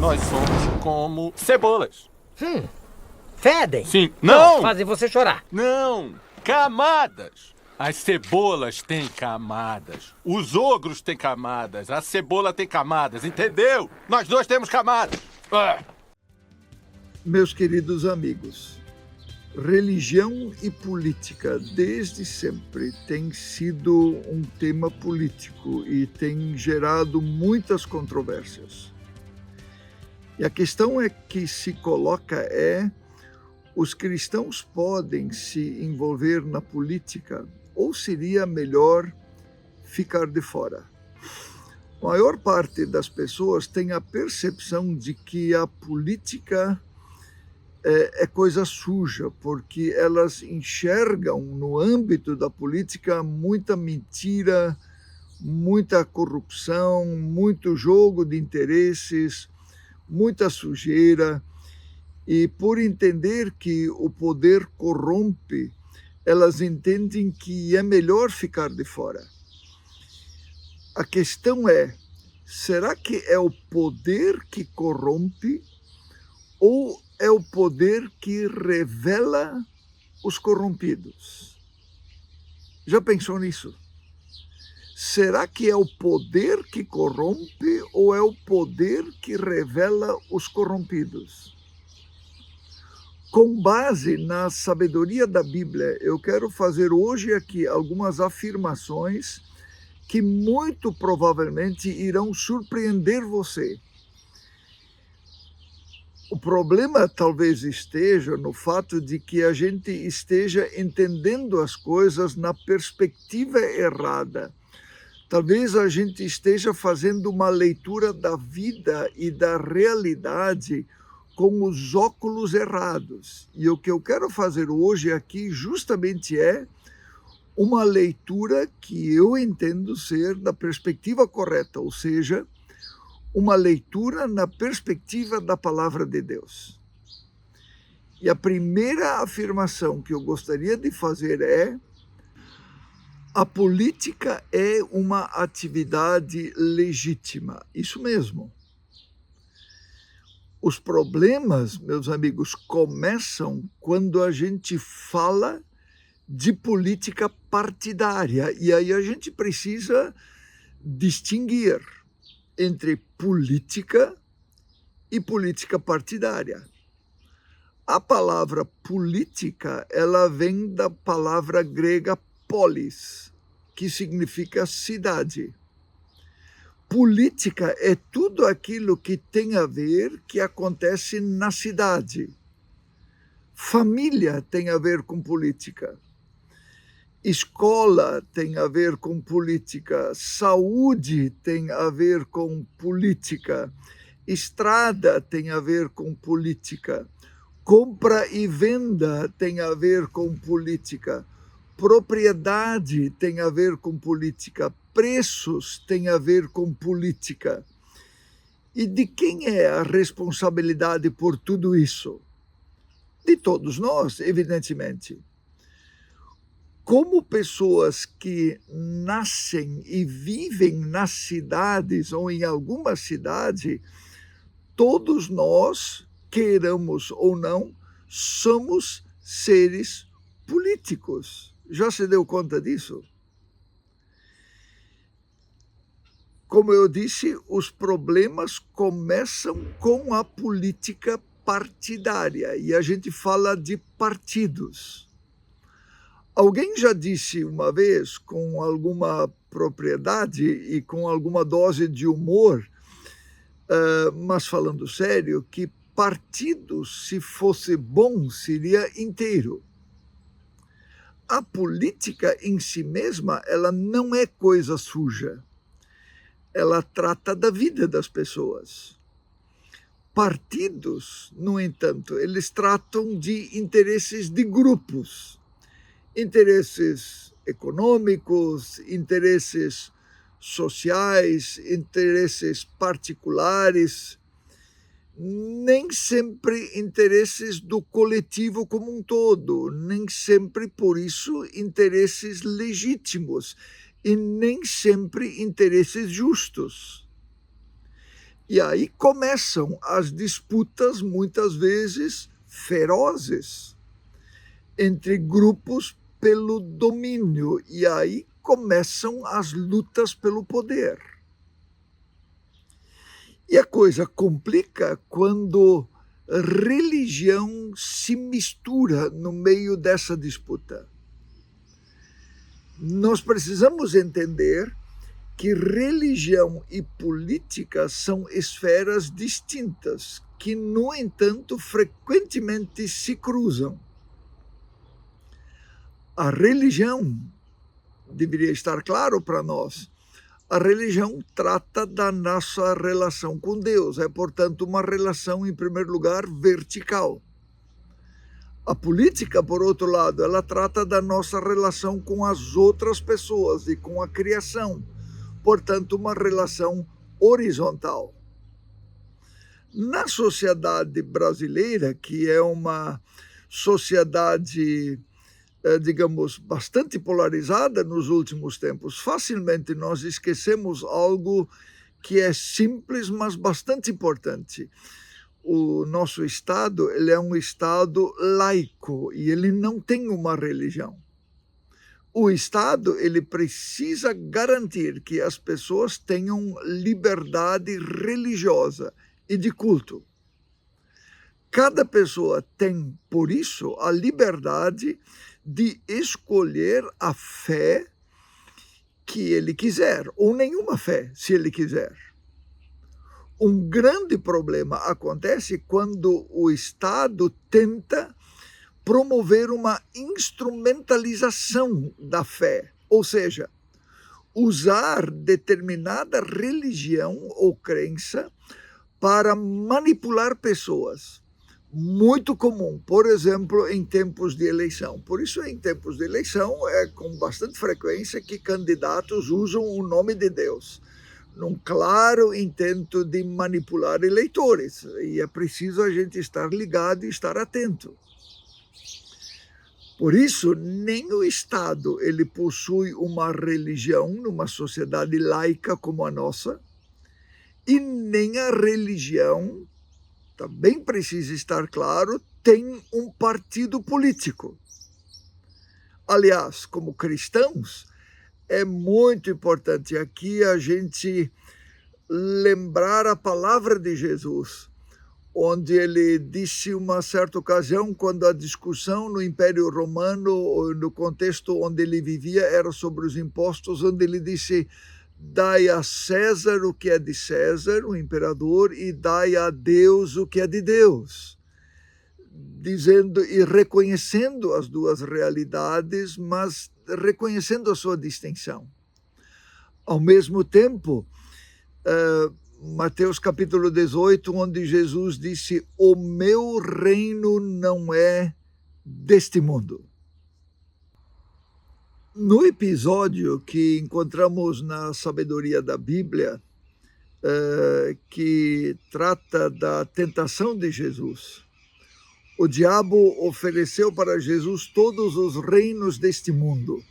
nós somos como cebolas. Fedem? Sim. Não! Fazem você chorar. Não! Camadas! As cebolas têm camadas. Os ogros têm camadas. A cebola tem camadas, entendeu? Nós dois temos camadas. Meus queridos amigos, religião e política desde sempre tem sido um tema político e tem gerado muitas controvérsias. E a questão que se coloca é: os cristãos podem se envolver na política ou seria melhor ficar de fora? A maior parte das pessoas tem a percepção de que a política é coisa suja, porque elas enxergam no âmbito da política muita mentira, muita corrupção, muito jogo de interesses, muita sujeira. E por entender que o poder corrompe, elas entendem que é melhor ficar de fora. A questão é: será que é o poder que corrompe ou é o poder que revela os corrompidos? Já pensou nisso? Será que é o poder que corrompe ou é o poder que revela os corrompidos? Com base na sabedoria da Bíblia, eu quero fazer hoje aqui algumas afirmações que muito provavelmente irão surpreender você. O problema talvez esteja no fato de que a gente esteja entendendo as coisas na perspectiva errada. Talvez a gente esteja fazendo uma leitura da vida e da realidade com os óculos errados. E o que eu quero fazer hoje aqui justamente é uma leitura que eu entendo ser da perspectiva correta, ou seja, uma leitura na perspectiva da palavra de Deus. E a primeira afirmação que eu gostaria de fazer é: a política é uma atividade legítima. Isso mesmo. Os problemas, meus amigos, começam quando a gente fala de política partidária. E aí a gente precisa distinguir entre política e política partidária. A palavra política, ela vem da palavra grega polis, que significa cidade. Política é tudo aquilo que tem a ver, que acontece na cidade. Família tem a ver com política. Escola tem a ver com política. Saúde tem a ver com política. Estrada tem a ver com política. Compra e venda tem a ver com política. Propriedade tem a ver com política. Preços tem a ver com política. E de quem é a responsabilidade por tudo isso? De todos nós, evidentemente. Como pessoas que nascem e vivem nas cidades ou em alguma cidade, todos nós, queiramos ou não, somos seres políticos. Já se deu conta disso? Como eu disse, os problemas começam com a política partidária e a gente fala de partidos. Alguém já disse uma vez, com alguma propriedade e com alguma dose de humor, mas falando sério, que partido, se fosse bom, seria inteiro. A política em si mesma, ela não é coisa suja. Ela trata da vida das pessoas. Partidos, no entanto, eles tratam de interesses de grupos, interesses econômicos, interesses sociais, interesses particulares, nem sempre interesses do coletivo como um todo, nem sempre, por isso, interesses legítimos e nem sempre interesses justos. E aí começam as disputas, muitas vezes ferozes, entre grupos pelo domínio. E aí começam as lutas pelo poder. E a coisa complica quando religião se mistura no meio dessa disputa. Nós precisamos entender que religião e política são esferas distintas, que, no entanto, frequentemente se cruzam. A religião, deveria estar claro para nós, a religião trata da nossa relação com Deus, é, portanto, uma relação, em primeiro lugar, vertical. A política, por outro lado, ela trata da nossa relação com as outras pessoas e com a criação, portanto, uma relação horizontal. Na sociedade brasileira, que é uma sociedade, digamos, bastante polarizada nos últimos tempos, facilmente nós esquecemos algo que é simples, mas bastante importante. O nosso Estado, ele é um Estado laico e ele não tem uma religião. O Estado, ele precisa garantir que as pessoas tenham liberdade religiosa e de culto. Cada pessoa tem, por isso, a liberdade de escolher a fé que ele quiser, ou nenhuma fé, se ele quiser. Um grande problema acontece quando o Estado tenta promover uma instrumentalização da fé, ou seja, usar determinada religião ou crença para manipular pessoas. Muito comum, por exemplo, em tempos de eleição. Por isso, em tempos de eleição, é com bastante frequência que candidatos usam o nome de Deus, num claro intento de manipular eleitores. E é preciso a gente estar ligado e estar atento. Por isso, nem o Estado ele possui uma religião numa sociedade laica como a nossa, e nem a religião, também precisa estar claro, tem um partido político. Aliás, como cristãos, é muito importante aqui a gente lembrar a palavra de Jesus, onde ele disse uma certa ocasião, quando a discussão no Império Romano, no contexto onde ele vivia, era sobre os impostos, onde ele disse: dai a César o que é de César, o imperador, e dai a Deus o que é de Deus. Dizendo e reconhecendo as duas realidades, mas reconhecendo a sua distinção. Ao mesmo tempo, Mateus capítulo 18, onde Jesus disse: o meu reino não é deste mundo. No episódio que encontramos na sabedoria da Bíblia, que trata da tentação de Jesus, o diabo ofereceu para Jesus todos os reinos deste mundo,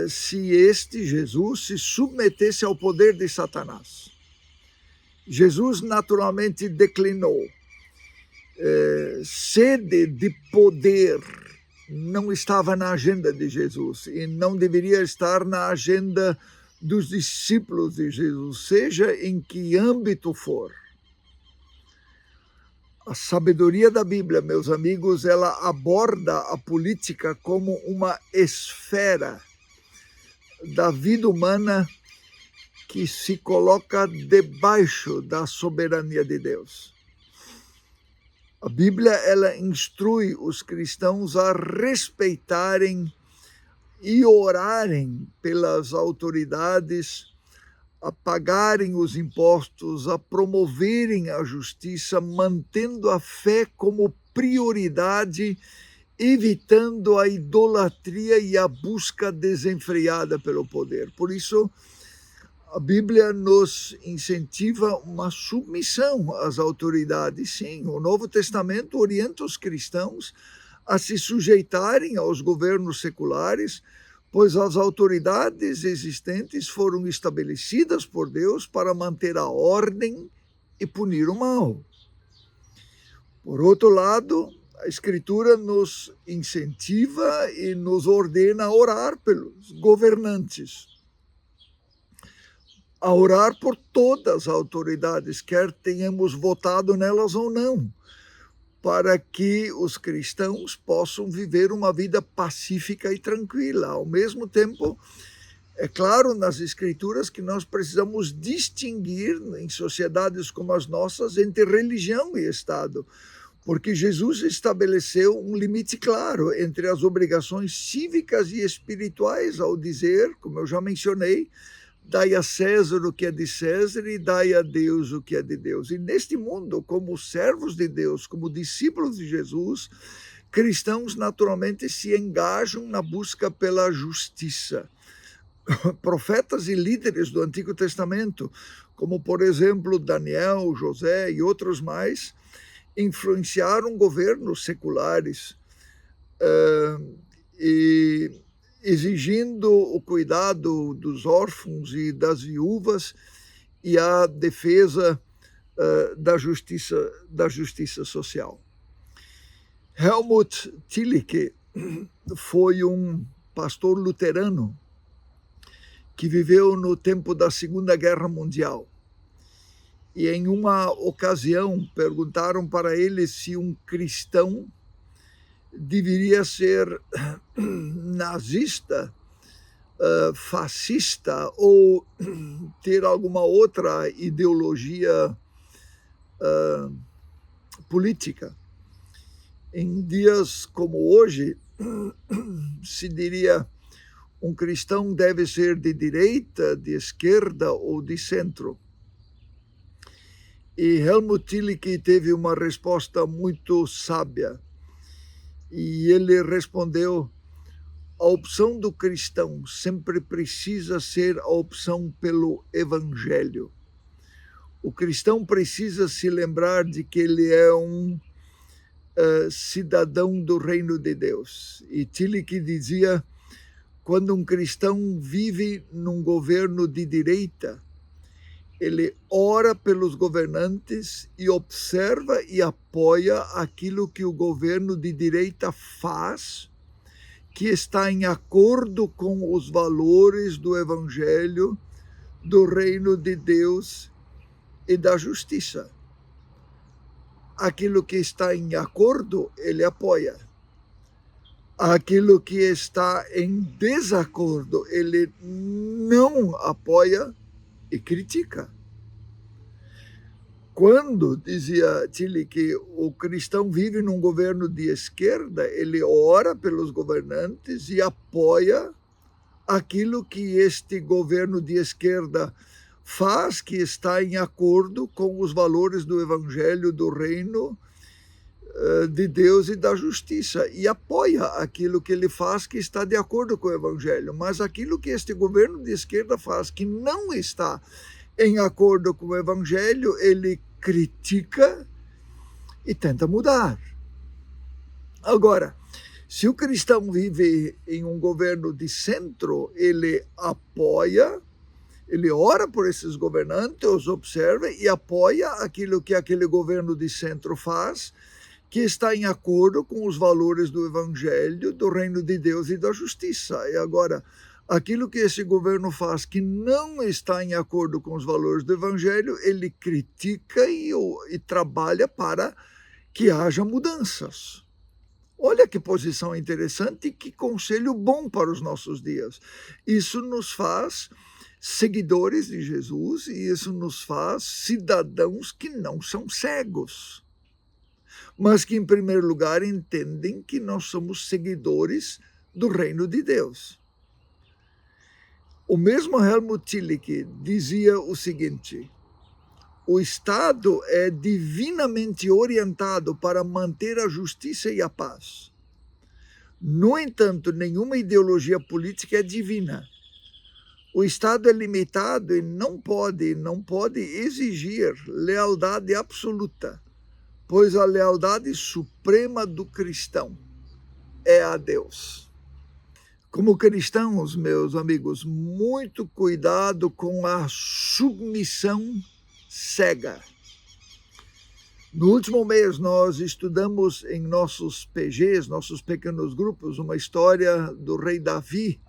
se este Jesus se submetesse ao poder de Satanás. Jesus naturalmente declinou. Sede de poder não estava na agenda de Jesus e não deveria estar na agenda dos discípulos de Jesus, seja em que âmbito for. A sabedoria da Bíblia, meus amigos, ela aborda a política como uma esfera da vida humana que se coloca debaixo da soberania de Deus. A Bíblia, ela instrui os cristãos a respeitarem e orarem pelas autoridades, a pagarem os impostos, a promoverem a justiça, mantendo a fé como prioridade, evitando a idolatria e a busca desenfreada pelo poder. Por isso, a Bíblia nos incentiva uma submissão às autoridades. Sim, o Novo Testamento orienta os cristãos a se sujeitarem aos governos seculares, pois as autoridades existentes foram estabelecidas por Deus para manter a ordem e punir o mal. Por outro lado, a Escritura nos incentiva e nos ordena a orar pelos governantes, a orar por todas as autoridades, quer tenhamos votado nelas ou não, para que os cristãos possam viver uma vida pacífica e tranquila. Ao mesmo tempo, é claro nas Escrituras que nós precisamos distinguir em sociedades como as nossas entre religião e Estado, porque Jesus estabeleceu um limite claro entre as obrigações cívicas e espirituais ao dizer, como eu já mencionei, dai a César o que é de César e dai a Deus o que é de Deus. E neste mundo, como servos de Deus, como discípulos de Jesus, cristãos naturalmente se engajam na busca pela justiça. Profetas e líderes do Antigo Testamento, como por exemplo Daniel, José e outros mais, influenciaram governos seculares e exigindo o cuidado dos órfãos e das viúvas e a defesa da justiça social. Helmut Thielicke foi um pastor luterano que viveu no tempo da Segunda Guerra Mundial. E em uma ocasião perguntaram para ele se um cristão deveria ser nazista, fascista ou ter alguma outra ideologia política. Em dias como hoje, se diria um cristão deve ser de direita, de esquerda ou de centro. E Helmut Thielicke teve uma resposta muito sábia. E ele respondeu: a opção do cristão sempre precisa ser a opção pelo Evangelho. O cristão precisa se lembrar de que ele é um cidadão do reino de Deus. E Thielicke dizia: quando um cristão vive num governo de direita, ele ora pelos governantes e observa e apoia aquilo que o governo de direita faz, que está em acordo com os valores do Evangelho, do reino de Deus e da justiça. Aquilo que está em acordo, ele apoia. Aquilo que está em desacordo, ele não apoia e critica. Quando, dizia Thielicke, o cristão vive num governo de esquerda, ele ora pelos governantes e apoia aquilo que este governo de esquerda faz, que está em acordo com os valores do Evangelho, do reino de Deus e da justiça, e apoia aquilo que ele faz que está de acordo com o Evangelho. Mas aquilo que este governo de esquerda faz que não está em acordo com o Evangelho, ele critica e tenta mudar. Agora, se o cristão vive em um governo de centro, ele apoia, ele ora por esses governantes, os observa e apoia aquilo que aquele governo de centro faz, que está em acordo com os valores do Evangelho, do reino de Deus e da justiça. E agora, aquilo que esse governo faz que não está em acordo com os valores do Evangelho, ele critica e trabalha para que haja mudanças. Olha que posição interessante e que conselho bom para os nossos dias. Isso nos faz seguidores de Jesus e isso nos faz cidadãos que não são cegos, mas que, em primeiro lugar, entendem que nós somos seguidores do reino de Deus. O mesmo Helmut Thielicke dizia o seguinte: o Estado é divinamente orientado para manter a justiça e a paz. No entanto, nenhuma ideologia política é divina. O Estado é limitado e não pode exigir lealdade absoluta, pois a lealdade suprema do cristão é a Deus. Como cristãos, meus amigos, muito cuidado com a submissão cega. No último mês, nós estudamos em nossos PGs, nossos pequenos grupos, uma história do rei Davi,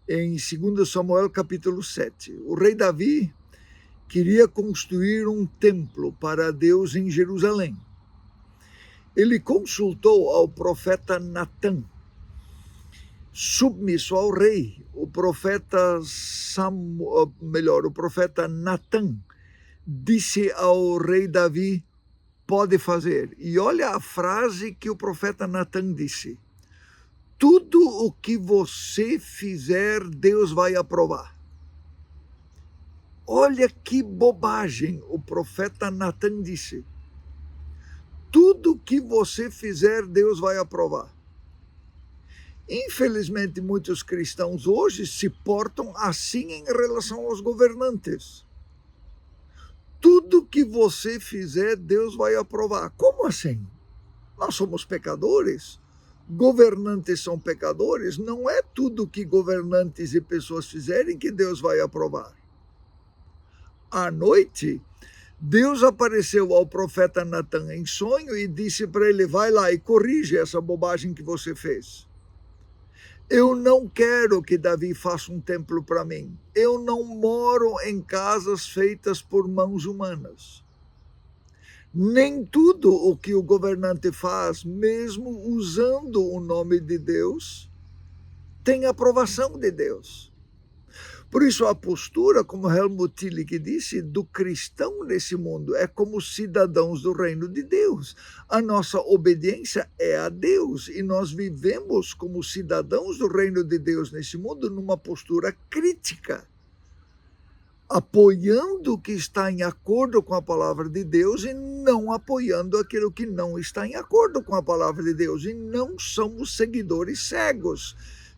em 2 Samuel capítulo 7. O rei Davi queria construir um templo para Deus em Jerusalém. Ele consultou ao profeta Natã, submisso ao rei. O profeta Natã disse ao rei Davi: pode fazer. E olha a frase que o profeta Natã disse: tudo o que você fizer, Deus vai aprovar. Olha que bobagem o profeta Natã disse. Tudo que você fizer, Deus vai aprovar. Infelizmente, muitos cristãos hoje se portam assim em relação aos governantes. Tudo que você fizer, Deus vai aprovar. Como assim? Nós somos pecadores? Governantes são pecadores? Não é tudo que governantes e pessoas fizerem que Deus vai aprovar. À noite, Deus apareceu ao profeta Natã em sonho e disse para ele: vai lá e corrige essa bobagem que você fez. Eu não quero que Davi faça um templo para mim. Eu não moro em casas feitas por mãos humanas. Nem tudo o que o governante faz, mesmo usando o nome de Deus, tem aprovação de Deus. Por isso a postura, como Helmut Tillich disse, do cristão nesse mundo é como cidadãos do reino de Deus. A nossa obediência é a Deus e nós vivemos como cidadãos do reino de Deus nesse mundo numa postura crítica, apoiando o que está em acordo com a palavra de Deus e não apoiando aquilo que não está em acordo com a palavra de Deus. E não somos seguidores cegos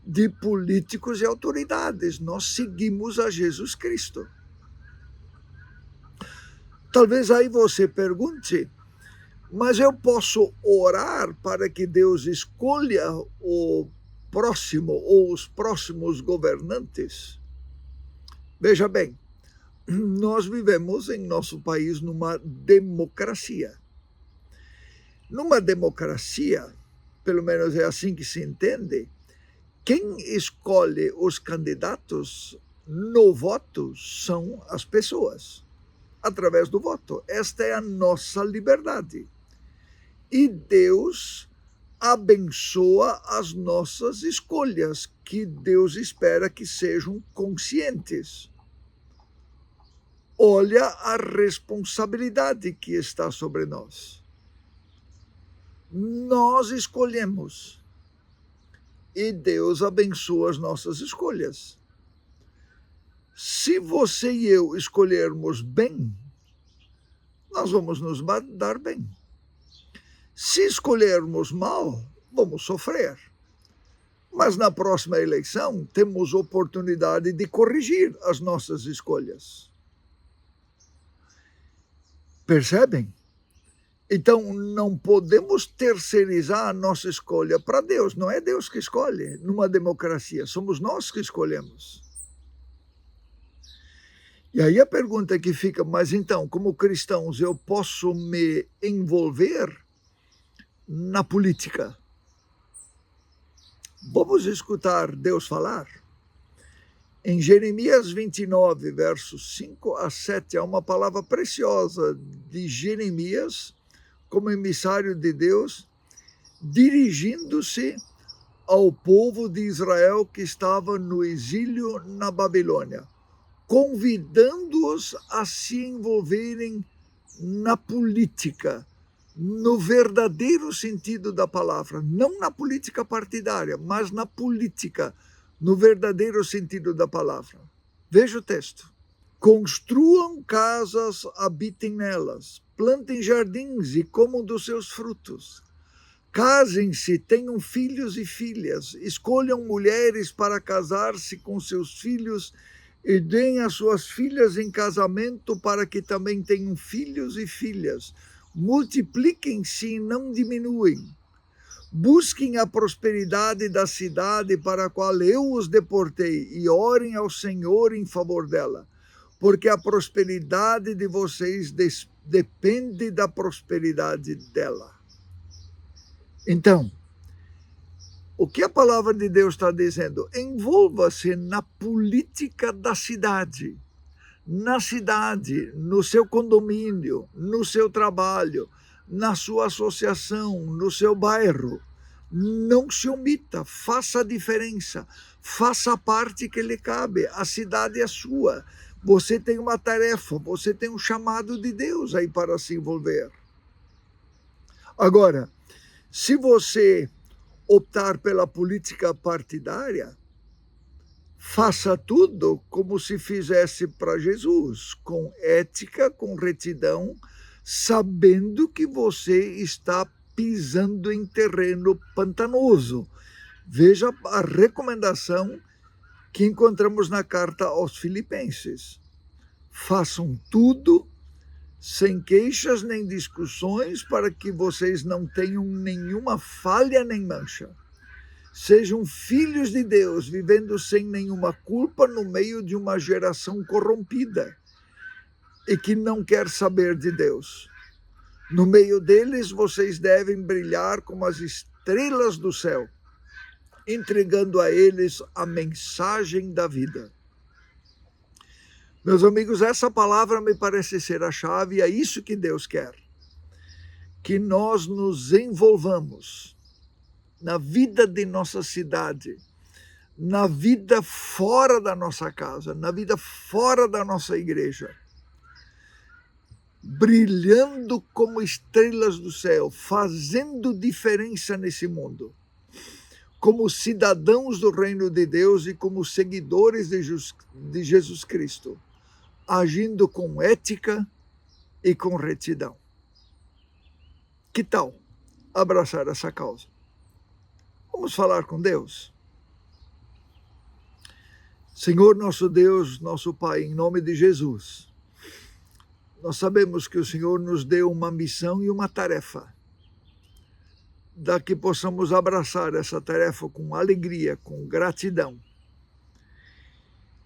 de políticos e autoridades. Nós seguimos a Jesus Cristo. Talvez aí você pergunte: mas eu posso orar para que Deus escolha o próximo ou os próximos governantes? Veja bem, nós vivemos em nosso país numa democracia. Numa democracia, pelo menos é assim que se entende, quem escolhe os candidatos no voto são as pessoas, através do voto. Esta é a nossa liberdade. E Deus abençoa as nossas escolhas, que Deus espera que sejam conscientes. Olha a responsabilidade que está sobre nós. Nós escolhemos. E Deus abençoa as nossas escolhas. Se você e eu escolhermos bem, nós vamos nos dar bem. Se escolhermos mal, vamos sofrer. Mas na próxima eleição, temos oportunidade de corrigir as nossas escolhas. Percebem? Então, não podemos terceirizar a nossa escolha para Deus. Não é Deus que escolhe numa democracia, somos nós que escolhemos. E aí a pergunta que fica: mas então, como cristãos, eu posso me envolver na política? Vamos escutar Deus falar? Em Jeremias 29, versos 5 a 7, há uma palavra preciosa de Jeremias, como emissário de Deus, dirigindo-se ao povo de Israel que estava no exílio na Babilônia, convidando-os a se envolverem na política, no verdadeiro sentido da palavra, não na política partidária, mas na política, no verdadeiro sentido da palavra. Veja o texto. Construam casas, habitem nelas, plantem jardins e comam dos seus frutos. Casem-se, tenham filhos e filhas, escolham mulheres para casar-se com seus filhos e deem as suas filhas em casamento para que também tenham filhos e filhas. Multipliquem-se e não diminuem. Busquem a prosperidade da cidade para a qual eu os deportei e orem ao Senhor em favor dela, porque a prosperidade de vocês depende da prosperidade dela. Então, o que a palavra de Deus está dizendo? Envolva-se na política da cidade. Na cidade, no seu condomínio, no seu trabalho, na sua associação, no seu bairro. Não se omita, faça a diferença, faça a parte que lhe cabe. A cidade é sua. Você tem uma tarefa, você tem um chamado de Deus aí para se envolver. Agora, se você optar pela política partidária, faça tudo como se fizesse para Jesus, com ética, com retidão, sabendo que você está pisando em terreno pantanoso. Veja a recomendação que encontramos na carta aos Filipenses. Façam tudo sem queixas nem discussões, para que vocês não tenham nenhuma falha nem mancha. Sejam filhos de Deus, vivendo sem nenhuma culpa no meio de uma geração corrompida e que não quer saber de Deus. No meio deles, vocês devem brilhar como as estrelas do céu, entregando a eles a mensagem da vida. Meus amigos, essa palavra me parece ser a chave, e é isso que Deus quer. Que nós nos envolvamos na vida de nossa cidade, na vida fora da nossa casa, na vida fora da nossa igreja, brilhando como estrelas do céu, fazendo diferença nesse mundo, como cidadãos do reino de Deus e como seguidores de Jesus Cristo, agindo com ética e com retidão. Que tal abraçar essa causa? Vamos falar com Deus. Senhor nosso Deus, nosso Pai, em nome de Jesus, nós sabemos que o Senhor nos deu uma missão e uma tarefa, da que possamos abraçar essa tarefa com alegria, com gratidão,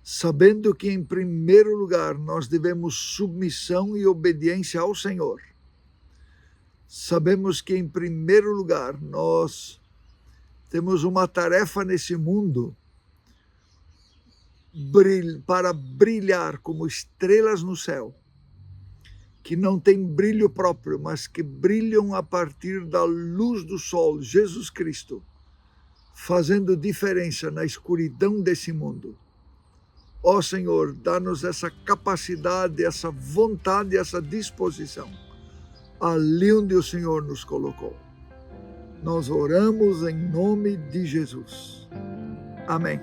sabendo que, em primeiro lugar, nós devemos submissão e obediência ao Senhor. Sabemos que, em primeiro lugar, nós temos uma tarefa nesse mundo para brilhar como estrelas no céu, que não têm brilho próprio, mas que brilham a partir da luz do sol, Jesus Cristo, fazendo diferença na escuridão desse mundo. Ó Senhor, dá-nos essa capacidade, essa vontade, essa disposição, ali onde o Senhor nos colocou. Nós oramos em nome de Jesus. Amém.